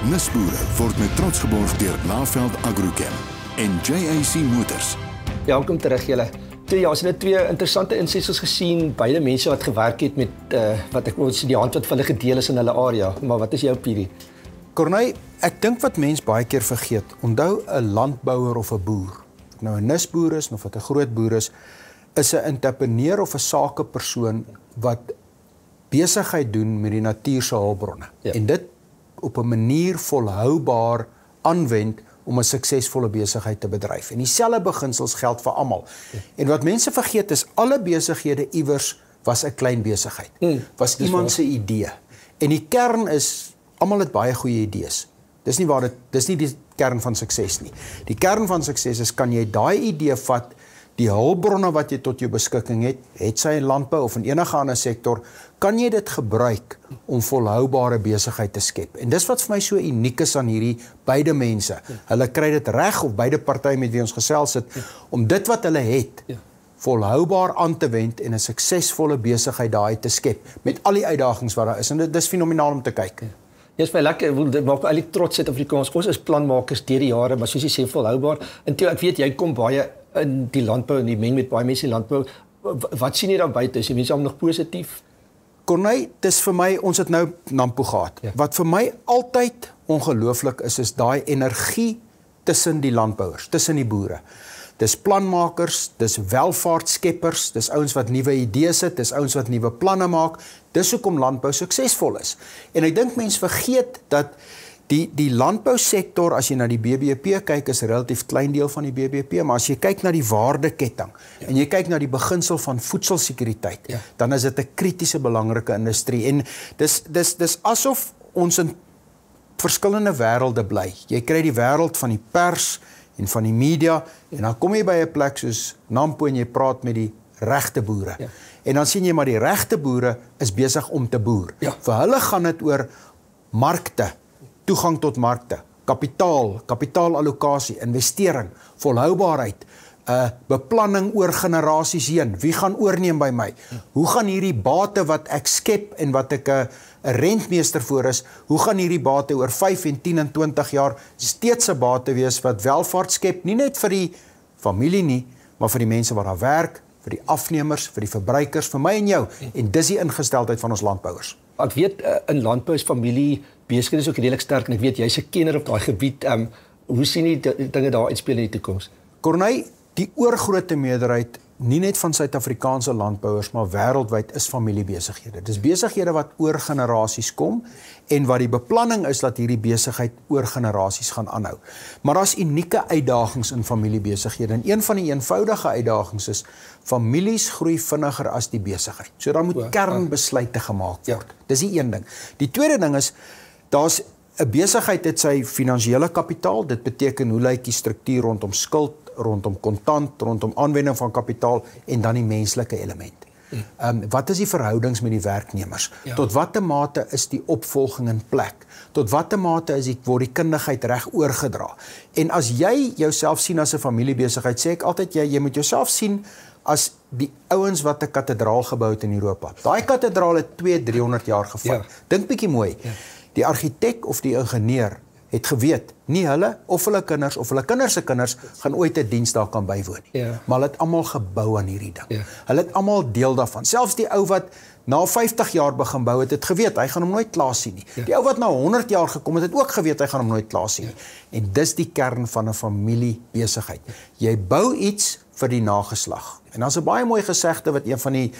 Nuusboere word met trots geborg deur Laveld Agrochem en JAC Motors. Welkom terug julle. Ons het twee interessante insetsels gesien, beide mense wat gewerk het met wat ek wil sê die hand wat vir hulle gedeel is in hulle area. Maar wat is jou opinie? Corneille, ek dink wat mense baie keer vergeet, onthou 'n landbouer of 'n boer, of nou 'n nisboer is of wat 'n groot boer is 'n entrepreneur of 'n sakepersoon wat besigheid doen met die natuur se hulpbronne. Ja. En dit op 'n manier volhoubaar aanwend om 'n suksesvolle besigheid te bedryf. En dieselfde beginsels geld vir almal. Ja. En wat mense vergeet is, alle besighede iewers was 'n klein besigheid. Was iemand se idee. En die kern is, almal het baie goeie idees. Dis nie die kern van sukses nie. Die kern van sukses is, kan jy daai idee vat, die hulpbronne wat jy tot jou beskikking het sy in landbou of in enige ander sektor, kan jy dit gebruik om volhoubare besigheid te skep. En dis wat vir my so uniek is aan hierdie beide mense. Hulle kry dit reg, of beide partye met wie ons gesels het, om dit wat hulle het, volhoubaar aan te wend en 'n suksesvolle besigheid daai te skep, met al die uitdagings wat daar is. En dit is fenomenaal om te kyk. Ja, is my lekker, dit maak eintlik trots Suid-Afrikaans. Ons is planmakers deur die jare, maar soos jy sê, volhoubaar. En toe, ek weet jy kom baie in die landbou en die meng met baie mense in landbou. Wat sien jy daar buite? Is die mense almal nog positief? Corneille, dis vir my, ons het nou Nampo gehad. Ja. Wat vir my altyd ongelooflik is daai energie tussen die landbouers, tussen die boere. Dis planmakers, dis welvaartskeppers, dis ouens wat nuwe idees het, dis ouens wat nuwe planne maak. Dis hoekom landbou suksesvol is. En ek dink mense vergeet dat die landbousektor, as jy na die BBP kyk, is 'n relatief klein deel van die BBP, maar as jy kyk na die waardeketting en jy kyk na die beginsel van voedselsekuriteit, dan is dit 'n kritiese belangrike industrie. En dis asof ons in verskillende wêrelde bly. Jy kry die wêreld van die pers en van die media, en dan kom jy by 'n plek soos Nampo en jy praat met die regte boere. Ja. En dan sien jy maar die regte boere is besig om te boer. Ja. Vir hulle gaan dit oor markte, toegang tot markte, kapitaalallokasie, investering, volhoubaarheid, beplanning oor generasies heen. Wie gaan oorneem by my? Hoe gaan hierdie bate wat ek skep en wat ek 'n rentmeester voor is, hoe gaan hierdie bate oor 5 en 10 en 20 jaar steeds 'n bate wees wat welvaart skep, nie net vir die familie nie, maar vir die mense wat daar werk, vir die afnemers, vir die verbruikers, vir my en jou. En dis die ingesteldheid van ons landbouers. Ek weet in landbou is familie besigheid is ook redelik sterk, en ek weet jy's 'n kenner op daai gebied. Hoe sien jy dinge daar uitspeel in die toekoms? Corneille, die oorgrootste meerderheid, nie net van Suid-Afrikaanse landbouers, maar wêreldwyd is familiebesighede. Dis besighede wat oor generasies kom, en wat die beplanning is dat hierdie besigheid oor generasies gaan aanhou. Maar daar's unieke uitdagings in familiebesighede, en een van die eenvoudige uitdagings is, families groei vinniger as die besigheid. So daar moet kernbesluite gemaak word. Dis die een ding. Die tweede ding is, daar's 'n besigheid het sy finansiële kapitaal, dit beteken hoe lyk die struktuur rondom skuld, rondom kontant, rondom aanwending van kapitaal, en dan die menslike element. Wat is die verhoudings met die werknemers? Ja. Tot watter mate is die opvolging in plek? Tot watter mate word die kundigheid reg oorgedra? En as jy jouself sien as 'n familiebesigheid, sê ek altyd, jy moet jouself sien as die ouens wat 'n kathedraal gebou het in Europa. Daai kathedraal het 200-300 jaar gevat. Dink bietjie mooi. Die argitek of die ingenieur het geweet, nie hulle of hulle kinders of hulle kinders se kinders gaan ooit 'n diens daar kan bywoon nie. Maar hulle het almal gebou aan hierdie ding. Hulle het almal deel daarvan. Selfs die ou wat na 50 jaar begin bou het geweet, hy gaan hom nooit klaar sien nie. Die ou wat na 100 jaar gekom het ook geweet, hy gaan hom nooit klaar sien nie. En dis die kern van 'n familiebesigheid. Jy bou iets vir die nageslag. En daar's 'n baie mooi gesegde wat een van die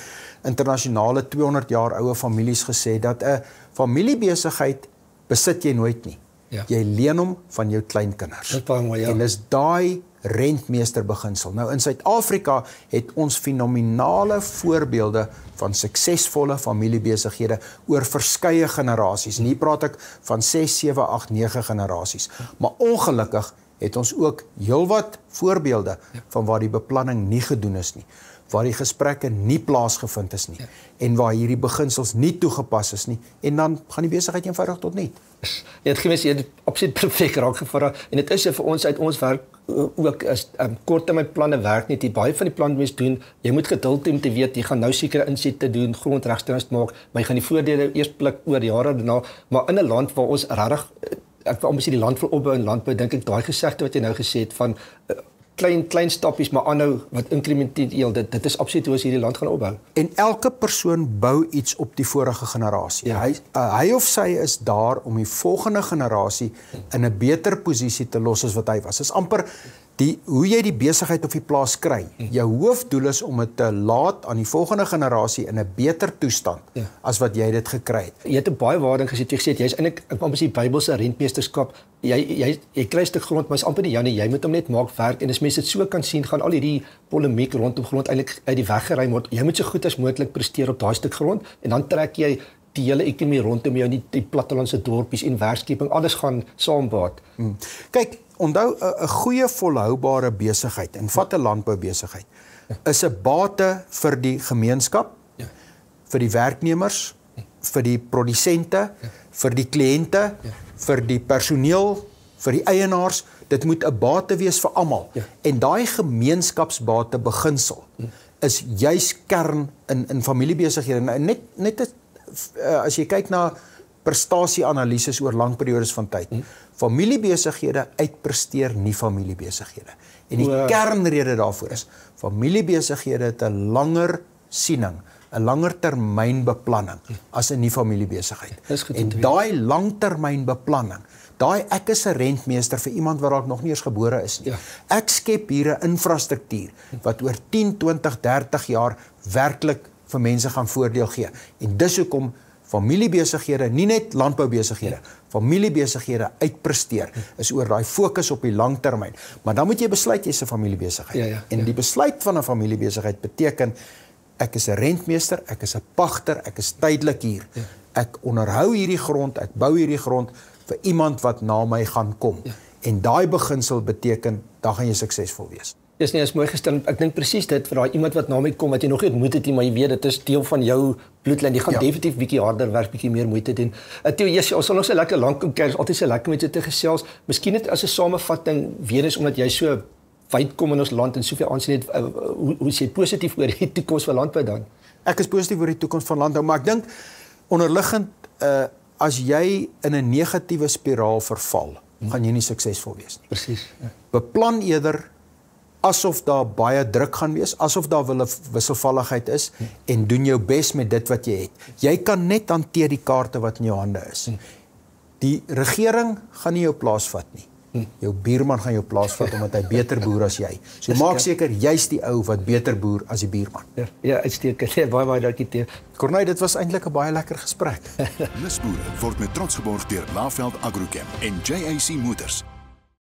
internasionale 200 jaar oue families gesê, dat 'n familiebesigheid besit jy nooit nie. Jy leen hom van jou kleinkinders. En dis daai rentmeester beginsel. Nou in Suid-Afrika het ons fenominale voorbeelde van suksesvolle familiebesighede oor verskeie generasies. En hier praat ek van 6, 7, 8, 9 generasies. Maar ongelukkig het ons ook heelwat voorbeelde van waar die beplanning nie gedoen is nie, waar die gesprekke nie plaasgevind is nie, en waar hierdie beginsels nie toegepas is nie, en dan gaan die besigheid eenvoudig tot niet. Ja, het gemis, jy het absoluut perfek raak gevra, en dit is vir ons uit ons werk ook is korttermynplanne werk nie. Baie van die planne mens doen, jy moet geduld hê om te weet, jy gaan nou sekere insette doen, grondregstellings maak, maar jy gaan die voordele eers pluk oor jare daarna, maar in 'n land waar ons regtig ek wil amper sê die land wil opbou en landbou, dink ek daai gesegde wat jy nou gesê het van klein stappies maar aanhou wat inkrementeel dit is absoluut hoe ons hierdie land gaan opbou. En elke persoon bou iets op die vorige generasie. Ja. Hy of sy is daar om die volgende generasie in 'n beter posisie te los as wat hy was. Dis amper hoe jy die besigheid of die plaas kry. Jou hoofdoel is om dit te laat aan die volgende generasie in 'n beter toestand as wat jy dit gekry het. Jy het 'n baie waarding gesê, jy's eintlik amper die Bybelse rentmeesterskap. Jy kry 'n stuk grond, maar is amper die Janie, jy moet hom net maak werk en as mense dit so kan sien, gaan al hierdie polemiek rondom grond eintlik uit die weg geruim word. Jy moet so goed as moontlik presteer op daai stuk grond en dan trek jy die hele ekonomie rondom jou, die plattelandse dorpies en werkskeping, alles gaan saambaat. Kyk, onthou 'n goeie volhoubare besigheid en vat 'n landboubesigheid is 'n bate vir die gemeenskap, vir die werknemers, vir die produsente, vir die kliënte, vir die personeel, vir die eienaars. Dit moet 'n bate wees vir almal. En daai gemeenskapsbate beginsel is juis kern in familiebesighede. Net as jy kyk na prestasieanalises oor lang periodes van tyd. Familiebesighede uitpresteer nie familiebesighede. En die kernrede daarvoor is familiebesighede het 'n langer siening, 'n langer termyn beplanning as 'n nie familiebesigheid. En daai langtermynbeplanning, ek is 'n rentmeester vir iemand wat dalk nog nie eens gebore is nie. Ek skep hier 'n infrastruktuur wat oor 10, 20, 30 jaar werklik vir mense gaan voordeel gee. En dis hoekom familiebesighede, nie net landboubesighede, familiebesighede uitpresteer is oor daai fokus op die langtermyn. Maar dan moet jy besluit jy's 'n familiebesigheid. En die besluit van 'n familiebesigheid beteken ek is 'n rentmeester, ek is 'n pagter, ek is tydelik hier. Ek onderhou hierdie grond, ek bou hierdie grond vir iemand wat na my gaan kom. En daai beginsel beteken dan gaan jy suksesvol wees. Dis nie as mooi gestel. Ek dink presies dit vir daai iemand wat na my kom wat jy nog nie ontmoet het nie, maar jy weet dit is deel van jou bloedlyn. Jy gaan definitief bietjie harder werk, bietjie meer moeite doen. Theo, ons sal nog so lekker lank kom kyk, altyd so lekker met jou te gesels. Miskien net as 'n samevatting, weer eens omdat jy so wyd kom in ons land en soveel aansien het, hoe sê positief oor die toekoms van landbou dan? Ek is positief oor die toekoms van landbou, maar ek dink onderliggend as jy in 'n negatiewe spiraal verval, gaan jy nie suksesvol wees nie. Presies. Beplan eerder asof daar baie druk gaan wees, asof daar wisselvalligheid is en doen jou bes met dit wat jy het. Jy kan net hanteer die kaarte wat in jou hande is. Die regering gaan nie jou plaas vat nie. Jou buurman gaan jou plaas vat omdat hy beter boer as jy. So maak seker jy's die ou wat beter boer as die buurman. Ja, uitstekend. Baie dankie Theo. Corneille, dit was eintlik 'n baie lekker gesprek. Lusboere word met trots geborg deur Laveld Agrochem en JAC Motors.